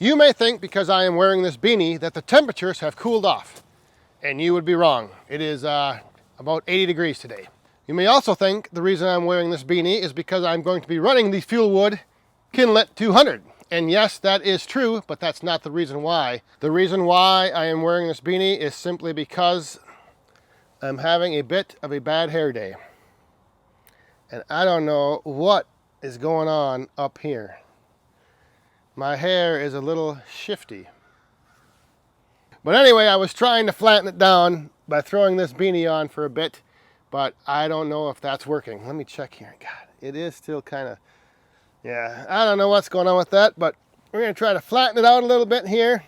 You may think because I am wearing this beanie that the temperatures have cooled off, and you would be wrong. It is about 80 degrees today. You may also think the reason I'm wearing this beanie is because I'm going to be running the Fuelwood Kindlet 200. And yes, that is true, but that's not the reason why. The reason why I am wearing this beanie is simply because I'm having a bit of a bad hair day. And I don't know what is going on up here. My hair is a little shifty. But anyway, I was trying to flatten it down by throwing this beanie on for a bit, but I don't know if that's working. Let me check here. God, it is still kind of, yeah, I don't know what's going on with that, but we're going to try to flatten it out a little bit here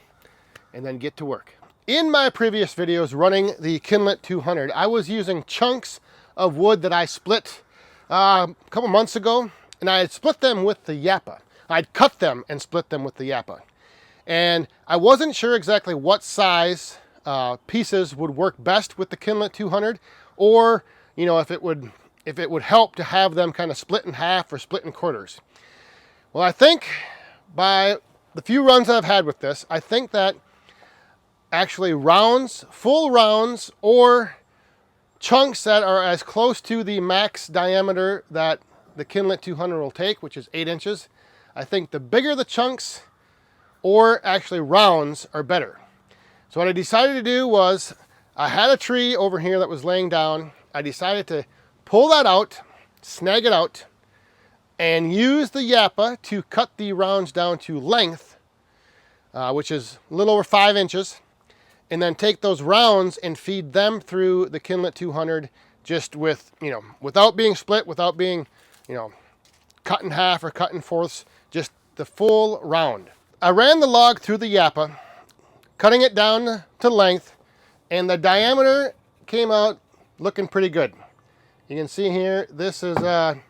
and then get to work. In my previous videos running the Kindlet 200, I was using chunks of wood that I split a couple months ago, and I had split them with the Yappa. I'd cut them and split them with the Yappa. And I wasn't sure exactly what size pieces would work best with the Kindlet 200, or you know, if it would help to have them kind of split in half or split in quarters. Well, I think by the few runs I've had with this, I think that actually rounds, full rounds, or chunks that are as close to the max diameter that the Kindlet 200 will take, which is 8 inches, I think the bigger the chunks, or actually rounds, are better. So what I decided to do was, I had a tree over here that was laying down. I decided to pull that out, snag it out, and use the Yappa to cut the rounds down to length, which is a little over 5 inches, and then take those rounds and feed them through the Kindlet 200 just with, you know, without being split, without being, you know, cut in half or cut in fourths, just the full round. I ran the log through the Yappa, cutting it down to length, and the diameter came out looking pretty good. You can see here, this is, I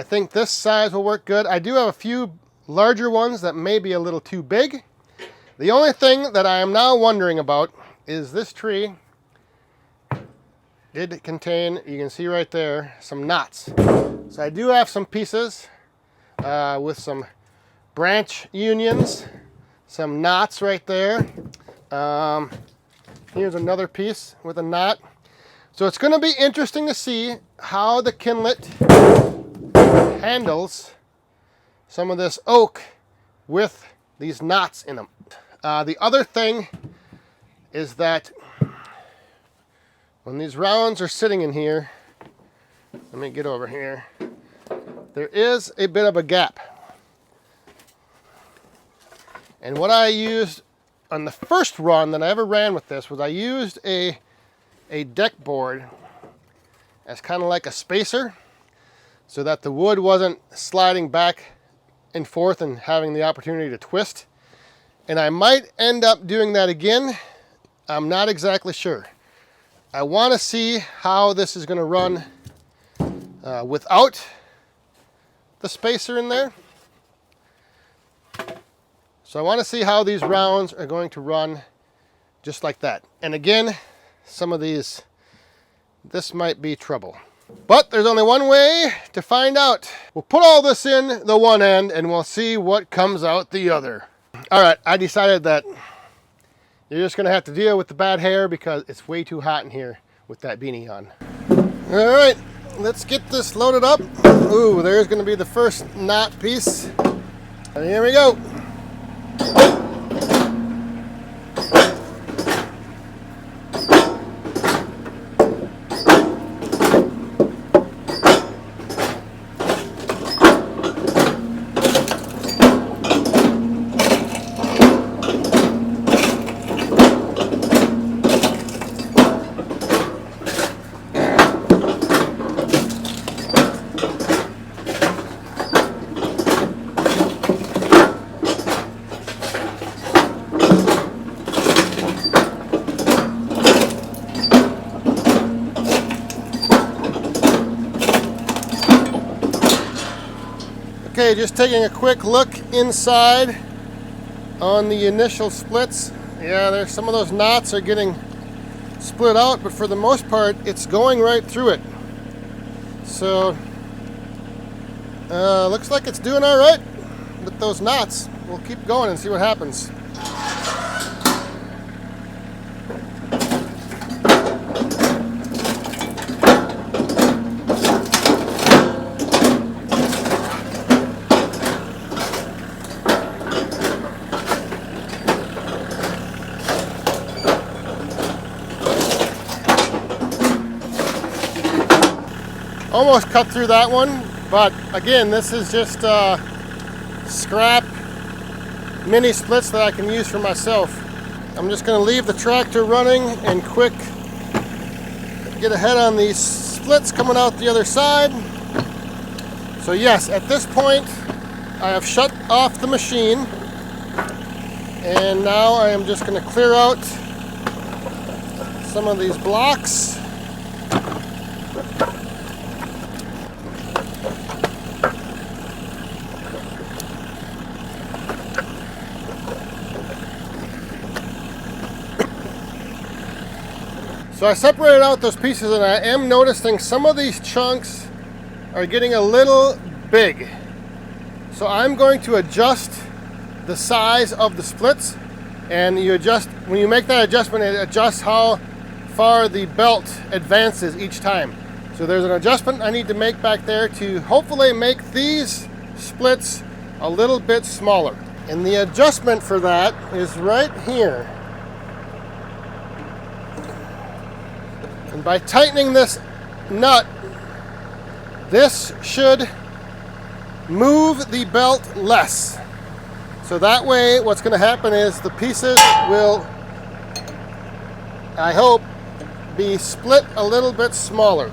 think this size will work good. I do have a few larger ones that may be a little too big. The only thing that I am now wondering about is this tree did contain, you can see right there, some knots. So I do have some pieces with some branch unions, some knots right there. Here's another piece with a knot. So it's going to be interesting to see how the Kindlet handles some of this oak with these knots in them. The other thing is that when these rounds are sitting in here, let me get over here, there is a bit of a gap. And what I used on the first run that I ever ran with this was I used a deck board as kind of like a spacer so that the wood wasn't sliding back and forth and having the opportunity to twist. And I might end up doing that again. I'm not exactly sure. I want to see how this is going to run without the spacer in there. So I want to see how these rounds are going to run just like that. And again, some of these, this might be trouble. But there's only one way to find out. We'll put all this in the one end and we'll see what comes out the other. All right, I decided that you're just going to have to deal with the bad hair because it's way too hot in here with that beanie on. All right, let's get this loaded up. Ooh, there's going to be the first knot piece. And here we go. Okay, just taking a quick look inside on the initial splits. Yeah, there's some of those knots are getting split out, but for the most part, it's going right through it. So, looks like it's doing all right with those knots. we'll keep going and see what happens. Almost cut through that one, but again, this is just scrap mini splits that I can use for myself. I'm just going to leave the tractor running and quick get ahead on these splits coming out the other side. So yes, at this point I have shut off the machine, and now I am just going to clear out some of these blocks. So I separated out those pieces, and I am noticing some of these chunks are getting a little big. So I'm going to adjust the size of the splits, and you adjust, when you make that adjustment, it adjusts how far the belt advances each time. So there's an adjustment I need to make back there to hopefully make these splits a little bit smaller. And the adjustment for that is right here. And by tightening this nut, this should move the belt less. So that way what's going to happen is the pieces will, I hope, be split a little bit smaller.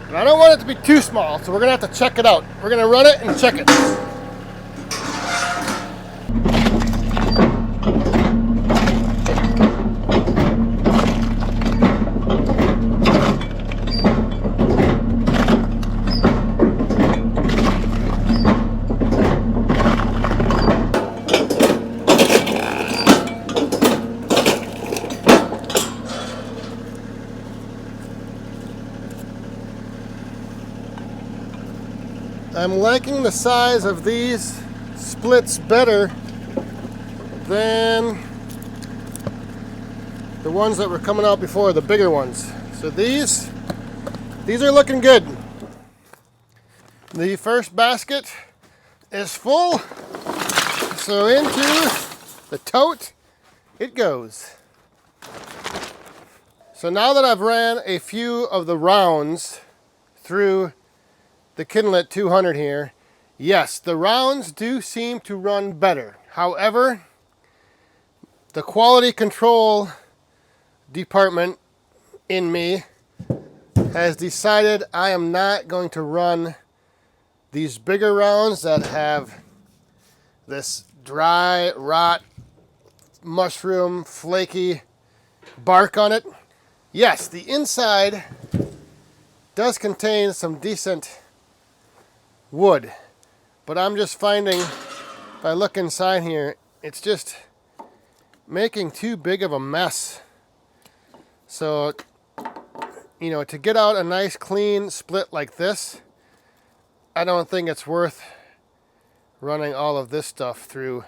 And I don't want it to be too small, so we're going to have to check it out. We're going to run it and check it. I'm liking the size of these splits better than the ones that were coming out before, the bigger ones. So these are looking good. The first basket is full, so into the tote it goes. So now that I've ran a few of the rounds through the Kindlet 200 here, yes, the rounds do seem to run better. However, the quality control department in me has decided I am not going to run these bigger rounds that have this dry, rot, mushroom, flaky bark on it. Yes, the inside does contain some decent wood, but I'm just finding, if I look inside here, it's just making too big of a mess. So, you know, to get out a nice clean split like this, I don't think it's worth running all of this stuff through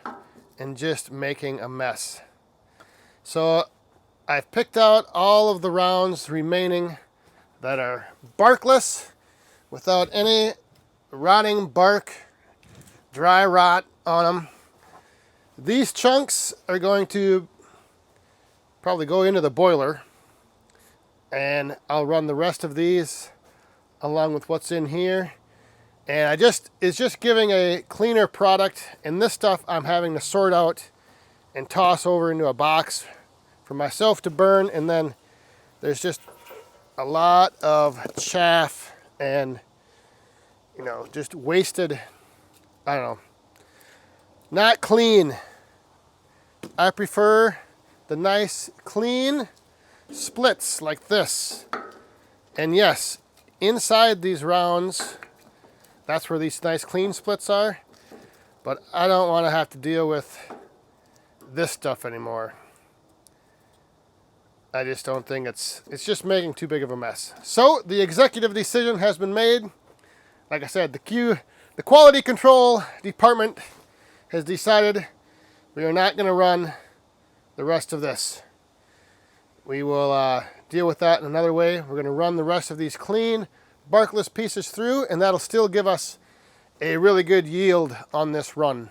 and just making a mess. So I've picked out all of the rounds remaining that are barkless, without any rotting bark, dry rot on them. These chunks are going to probably go into the boiler, and I'll run the rest of these along with what's in here. And it's just giving a cleaner product, and this stuff I'm having to sort out and toss over into a box for myself to burn. And then there's just a lot of chaff and, you know, just wasted, I don't know, not clean. I prefer the nice clean splits like this. And yes, inside these rounds, that's where these nice clean splits are, but I don't want to have to deal with this stuff anymore. I just don't think it's just making too big of a mess. So the executive decision has been made. Like I said, the quality control department has decided we are not going to run the rest of this. We will deal with that in another way. We're going to run the rest of these clean, barkless pieces through, and that'll still give us a really good yield on this run.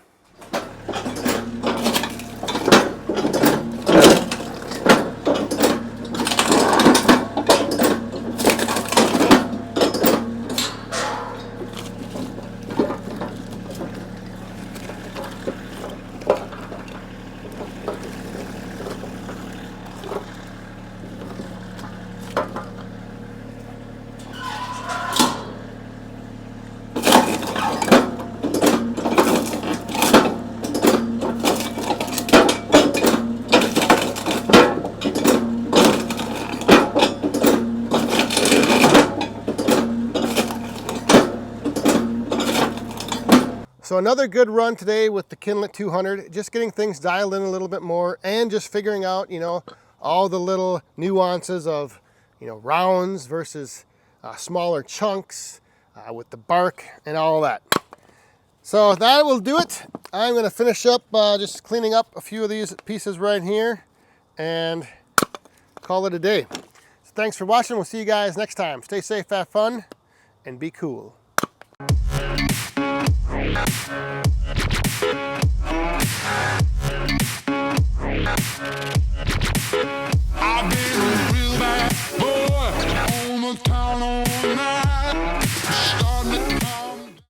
So another good run today with the Kindlet 200, just getting things dialed in a little bit more and just figuring out, all the little nuances of, rounds versus smaller chunks with the bark and all that. So that will do it. I'm going to finish up just cleaning up a few of these pieces right here and call it a day. So thanks for watching. We'll see you guys next time. Stay safe, have fun, and be cool.